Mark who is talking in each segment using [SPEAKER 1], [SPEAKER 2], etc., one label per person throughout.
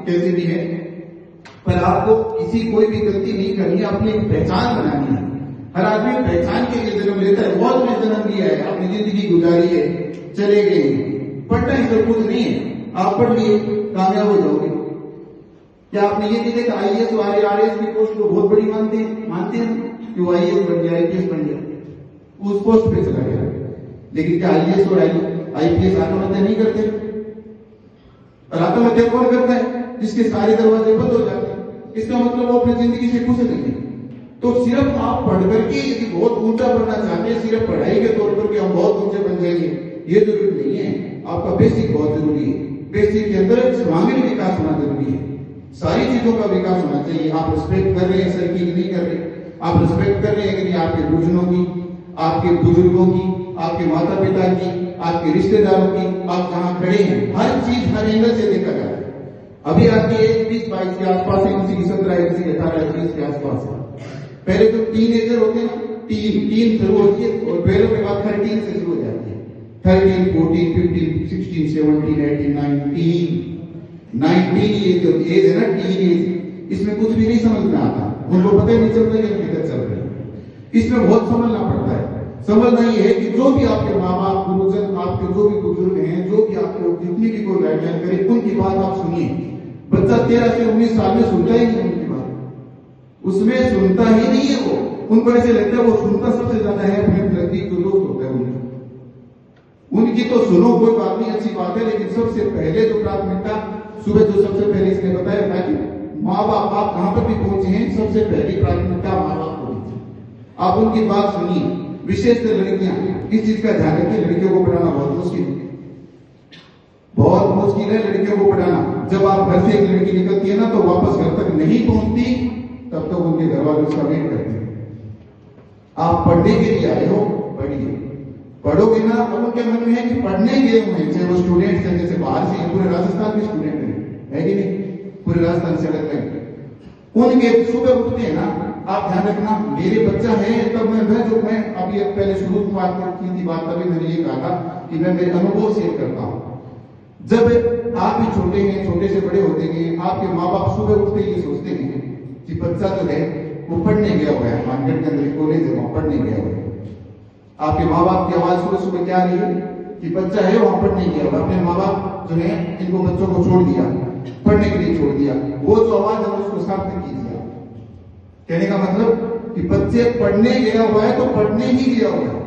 [SPEAKER 1] कैसे भी है, पर आपको किसी कोई भी गलती नहीं करनी है, अपनी एक पहचान बनानी है। हर आदमी पहचान के लिए जन्म लेता है। मौत में जन्म लिया है, अपनी जिंदगी गुजारी है, चले गए। पढ़ना ही सब कुछ नहीं है। आप पढ़ लिए कामयाब हो जाओगे। क्या आपने ये नहीं देखा आईएएस और आरएएस की पोस्ट को बहुत बड़ी मानते हैं कि वो आईएएस बन गया, आईपीएस बन गया, उस पोस्ट पे चला गया। लेकिन क्या आईएएस और आईपीएस आत्महत्या नहीं करते? और आत्महत्या कौन करता है? जिसके सारे दरवाजे बंद हो जाते हैं। इसका मतलब वो अपनी जिंदगी से खुश नहीं है। तो सिर्फ आप पढ़ करके यदि बहुत ऊंचा बनना चाहते हैं, सिर्फ पढ़ाई के तौर पर कि हम बहुत ऊंचे बन जाएंगे, ये जरूरी नहीं है। आपका बेसिक बहुत जरूरी है। बेसिक के अंदर सर्वांगीण विकास होना जरूरी है। सारी चीजों का विकास होना चाहिए। आप रिस्पेक्ट कर रहे हैं सर की, नहीं कर रहे? आप रिस्पेक्ट कर रहे हैं कि नहीं आपके गुरुजनों की, आपके बुजुर्गों की, आपके माता पिता की, आपके रिश्तेदारों की? आप जहां खड़े हैं हर चीज हर एंगल से देखा जाए। अभी आपकी एज 20-22 के आसपास है, किसी की 17 है, किसी की 18-20 के आसपास है। पहले तो टीनेजर होते हैं ना, टीन शुरू होती है और 12 के बाद 13 से शुरू हो जाती है। 13, 14, 15, 16, 17, 18, 19 ये जो एज है ना, टीन एज, इसमें कुछ भी नहीं समझ में आता। उनको पता ही नहीं चलता कि हम किधर चल रहे हैं। इसमें बहुत समझना पड़ता है। समझना ये है कि जो भी आपके माँ बाप, गुरुजन, आपके जो भी बुजुर्ग हैं, जो भी आपको जितनी भी कोई गाइडलाइन करे, उनकी बात आप सुनिए। बच्चा 13 से 19 साल में सुनता ही नहीं उनकी बात, उसमें सुनता ही नहीं है वो। उनको ऐसे लगता है वो सुनता सबसे ज्यादा है अपने नजदीक जो दोस्त होता है उनकी तो सुनो, कोई बात नहीं, अच्छी बात है। लेकिन सबसे पहले जो प्राथमिकता, सुबह जो सबसे पहले इसने बताया था कि माँ बाप, आप कहां पर भी पहुंचे हैं, सबसे पहली प्राथमिकता माँ बाप को दीजिए। आप उनकी बात सुनिए। विशेषकर लड़कियां, इस चीज का ध्यान रखिए। लड़कियों को पढ़ाना बहुत मुश्किल है, बहुत मुश्किल है लड़कियों को पढ़ाना। जब आप घर से एक लड़की निकलती है ना, तो वापस घर तक नहीं पहुंचती, तब तक उनके घर वाले उसका वेट करते हैं। आप पढ़ने के लिए आए हो, पढ़िए। पढ़ोगे ना, और उनके मन में है कि पढ़ने गए हुए हैं, चाहे वो स्टूडेंट हैं, जैसे बाहर से पूरे राजस्थान के स्टूडेंट है कि नहीं, पूरे राजस्थान से अलग है। उनके सुबह उठते हैं ना, आप ध्यान रखना, मेरे बच्चा है तब मैं अभी पहले शुरू की बात की थी बात, तभी मैंने ये कहा था कि मैं मेरे अनुभव शेयर करता हूं। जब आप भी छोटे हैं, छोटे से बड़े होते हैं, आपके माँ बाप सुबह उठते ये सोचते हैं कि बच्चा जो है वो पढ़ने गया हुआ है, मार्केट के अंदर कॉलेज है, वहां पढ़ने गया हुआ है। आपके माँ बाप की आवाज सुबह सुबह क्या रही है कि बच्चा है वहां पढ़ने गया हुआ। अपने माँ बाप जो है इनको बच्चों को छोड़ दिया, पढ़ने के लिए छोड़ दिया। वो जो आवाज है उसको सार्थक कीजिए। कहने का मतलब कि बच्चे पढ़ने गया हुआ है तो पढ़ने ही गया हुआ है।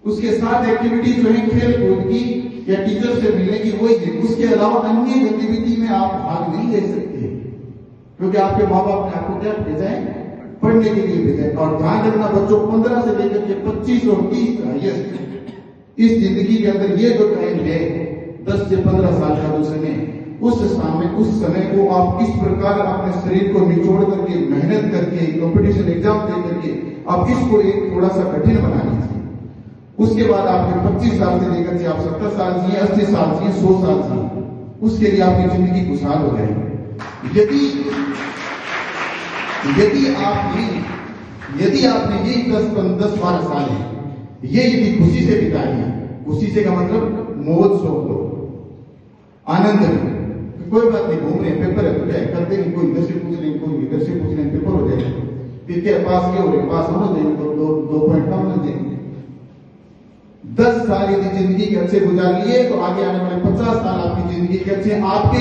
[SPEAKER 1] उसके साथ एक्टिविटी जो है खेल कूद की या टीचर से मिलने की, वही है। उसके अलावा अन्य गतिविधि में आप भाग नहीं ले सकते, क्योंकि आपके माँ बाप ने आपको क्या भेजा है, पढ़ने के लिए भेजा है। और ध्यान रखना बच्चों, 15 से लेकर के 25 और 30 हाईएस्ट इस जिंदगी के अंदर ये जो टाइम है 10 से 15 साल का जो समय, उस समय को आप किस प्रकार अपने शरीर को निचोड़ करके, मेहनत करके, कंपटीशन एग्जाम दे करके आप इसको एक थोड़ा सा कठिन बना लीजिए। उसके बाद आपके 25 साल से लेकर के आप 70 साल जिए, 80 साल जिए, 100 साल जिए, उसके लिए आपकी जिंदगी खुशहाल हो जाएगी। यदि आपने ये 10-12 साल है ये यदि खुशी से बिताए हैं, खुशी से का मतलब मौज शौक लो, आनंद लो, कोई बात नहीं, घूम रहे हैं, पेपर है तो क्या करते नहीं, कोई इधर से पूछ रहे, कोई इधर से पूछ रहे, पेपर हो जाएगा, फिर क्या पास क्या हो रहे, पास हो जाएंगे तो 2 पॉइंट कम मिल जाएंगे। 10 साल यदि जिंदगी के अच्छे गुजार लिए तो आगे आने वाले 50 साल आपकी जिंदगी के अच्छे आपके